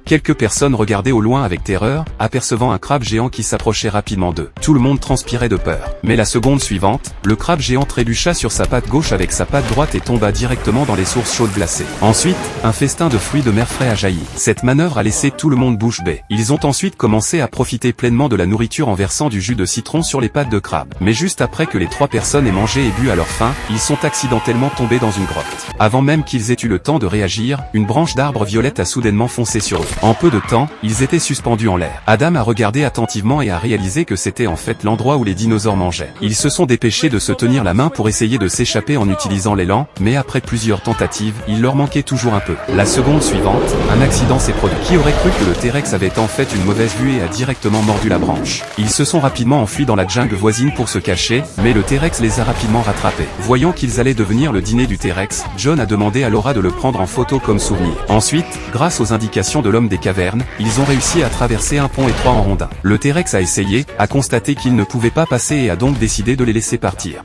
Quelques personnes regardaient au loin avec terreur, apercevant un crabe géant qui s'approchait rapidement d'eux. Tout le monde transpirait de peur. Mais la seconde suivante, le crabe géant trébucha sur sa patte gauche avec sa patte droite et tomba directement dans les sources chaudes glacées. Ensuite, un festin de fruits de mer frais a jailli. Cette manœuvre a laissé tout le monde bouche bée. Ils ont ensuite commencé à profiter pleinement de la nourriture en versant du jus de citron sur les pattes de crabe. Mais juste après que les 3 personnes aient mangé et bu à leur faim, ils sont accidentellement tombés dans une grotte. Avant même qu'ils aient eu le temps de réagir, une branche d'arbre violette a soudainement foncé sur eux. En peu de temps, ils étaient suspendus en l'air. Adam a regardé attentivement et a réalisé que c'était en fait l'endroit où les dinosaures mangeaient. Ils se sont dépêchés de se tenir la main pour essayer de s'échapper en utilisant l'élan, mais après plusieurs tentatives, il leur manquait toujours un peu. La seconde suivante, un accident s'est produit. Qui aurait cru que le T-Rex avait en fait une mauvaise vue et a directement mordu la branche? Ils se sont rapidement enfuis dans la jungle voisine pour se cacher, mais le T-Rex les a rapidement rattrapés. Voyant qu'ils allaient devenir le dîner du T-Rex, John a demandé à Laura de le prendre en photo comme souvenir. Ensuite, grâce aux indications de l'homme des cavernes, ils ont réussi à traverser un pont étroit en rondin. Le T-Rex a essayé, a constaté qu'il ne pouvait pas passer et a donc décidé de les laisser partir.